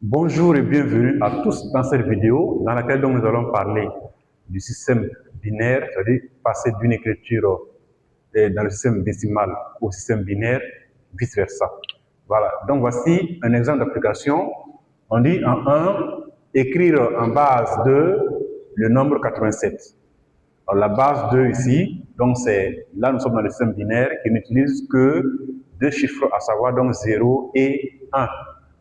Bonjour et bienvenue à tous dans cette vidéo dans laquelle donc nous allons parler du système binaire, c'est-à-dire passer d'une écriture dans le système décimal au système binaire, vice-versa. Voilà, donc voici un exemple d'application. On dit en 1, écrire en base de le nombre 87. Alors la base 2 ici, donc c'est, là nous sommes dans le système binaire qui n'utilise que deux chiffres, à savoir donc 0 et 1.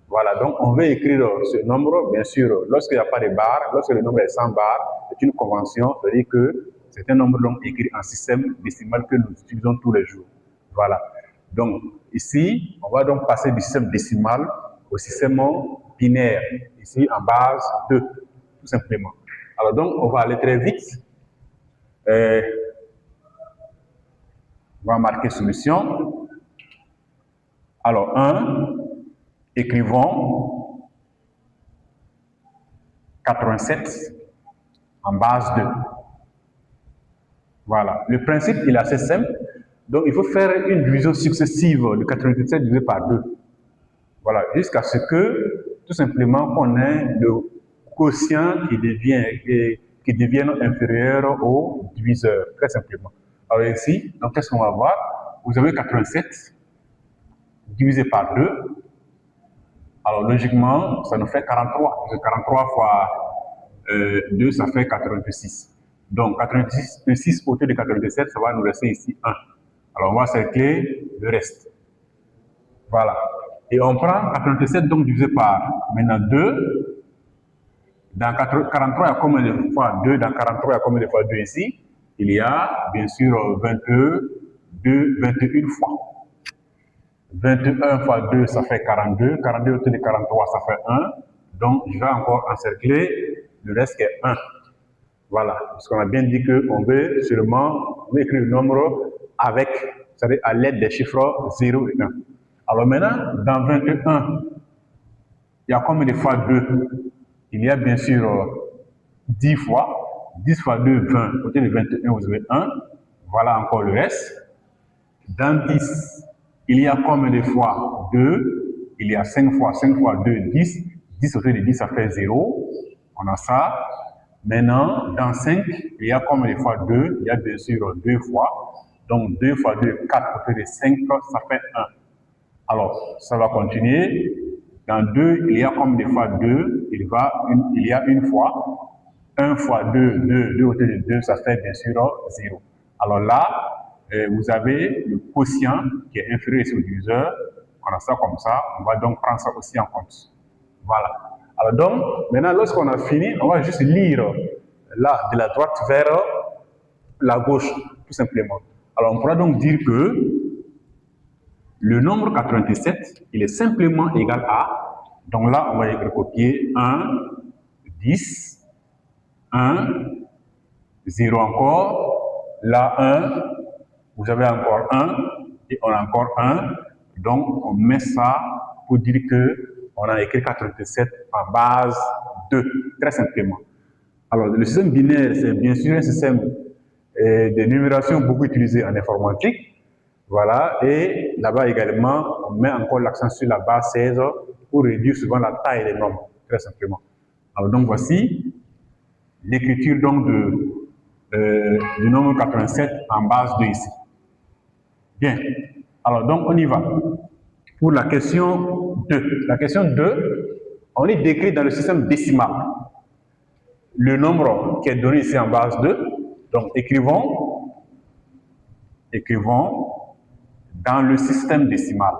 Voilà, donc on veut écrire ce nombre, bien sûr, lorsqu'il n'y a pas de barres, lorsque le nombre est sans barres, c'est une convention, c'est-à-dire que c'est un nombre donc écrit en système décimal que nous utilisons tous les jours. Voilà. Donc ici, on va donc passer du système décimal au système binaire, ici en base 2, tout simplement. Alors donc, on va aller très vite. On va marquer solution. Alors, 1, écrivons 87 en base 2. Voilà. Le principe, il est assez simple. Donc, il faut faire une division successive de 87 divisé par 2. Voilà. Jusqu'à ce que, tout simplement, qu'on ait le quotient qui devienne inférieur au diviseur. Très simplement. Alors ici, donc qu'est-ce qu'on va voir? Vous avez 87 divisé par 2. Alors logiquement, ça nous fait 43. Parce que 43 fois 2, ça fait 86. Donc 86 côté de 87, ça va nous rester ici 1. Alors on va cercler le reste. Voilà. Et on prend 87 donc divisé par maintenant 2. Dans 43, il y a combien de fois 2? Dans 43, il y a combien de fois 2 ici? Il y a bien sûr 21 fois. 21 fois 2, ça fait 42. 42 autour de 43, ça fait 1. Donc, je vais encore encercler le reste qui est 1. Voilà. Parce qu'on a bien dit qu'on veut seulement écrire le nombre avec, c'est-à-dire à l'aide des chiffres 0 et 1. Alors maintenant, dans 21, il y a combien de fois 2? Il y a bien sûr 10 fois. 10 fois 2, 20. Côté de 21, vous avez 1. Voilà encore le reste. Dans 10, il y a combien de fois 2? Il y a 5 fois. 5 fois 2, 10. 10 au lieu de 10, ça fait 0. On a ça. Maintenant, dans 5, il y a combien de fois 2? Il y a bien sûr 2 fois. Donc 2 fois 2, 4 au lieu de 5, ça fait 1. Alors, ça va continuer. Dans 2, il y a combien de fois 2? Il y a une fois. 1 fois 2, 2, 2 au lieu de 2, ça fait bien sûr 0. Alors là, vous avez le quotient qui est inférieur au diviseur. On a ça comme ça. On va donc prendre ça aussi en compte. Voilà. Alors donc, maintenant, lorsqu'on a fini, on va juste lire là, de la droite vers la gauche, tout simplement. Alors, on pourra donc dire que le nombre 87, il est simplement égal à, donc là, on va y recopier 1, 10, 1, 0 encore, là 1, vous avez encore 1, et on a encore 1, donc on met ça pour dire qu'on a écrit 87 en base 2, très simplement. Alors, le système binaire, c'est bien sûr un système de numération beaucoup utilisé en informatique. Voilà, et là-bas également, on met encore l'accent sur la base 16 pour réduire souvent la taille des nombres, très simplement. Alors donc voici l'écriture donc du nombre 87 en base 2 ici. Bien, alors donc on y va. Pour la question 2. La question 2, on est décrit dans le système décimal. Le nombre qui est donné ici en base 2, donc écrivons dans le système décimal.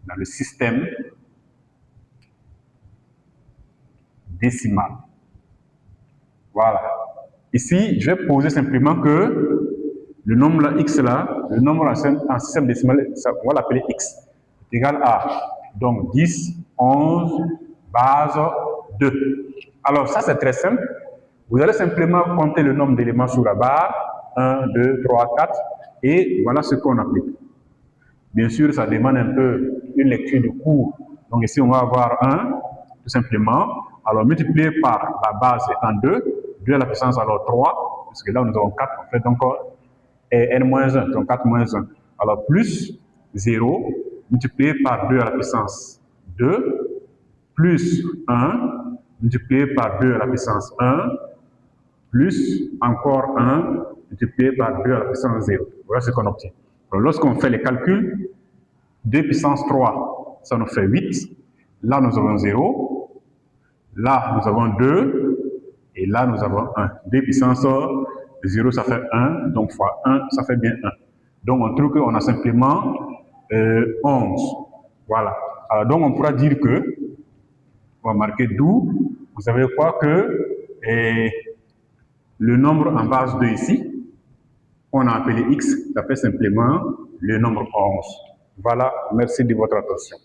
Dans le système décimal. Voilà. Ici, je vais poser simplement que le nombre là, x là, le nombre en système décimal, on va l'appeler x, est égal à donc 10, 11, base 2. Alors ça c'est très simple. Vous allez simplement compter le nombre d'éléments sur la barre, 1, 2, 3, 4, et voilà ce qu'on applique. Bien sûr, ça demande un peu une lecture du cours. Donc ici, on va avoir 1, tout simplement. Alors, multiplié par la base étant 2, 2 à la puissance alors 3, parce que là, nous avons 4, on fait donc n-1, donc 4 moins 1. Alors, plus 0, multiplié par 2 à la puissance 2, plus 1 multiplié par 2 à la puissance 1 plus encore 1 multiplié par 2 à la puissance 0. Voilà ce qu'on obtient. Lorsqu'on fait les calculs, 2 puissance 3, ça nous fait 8. Là, nous avons 0. Là, nous avons 2. Et là, nous avons 1. 2 puissance 0, ça fait 1. Donc, fois 1, ça fait bien 1. Donc, on trouve qu'on a simplement 11. Voilà. Alors, donc, on pourra dire que, on va marquer d'où, vous savez quoi, que le nombre en base 2 ici, on a appelé x, ça fait simplement le nombre 11. Voilà, merci de votre attention.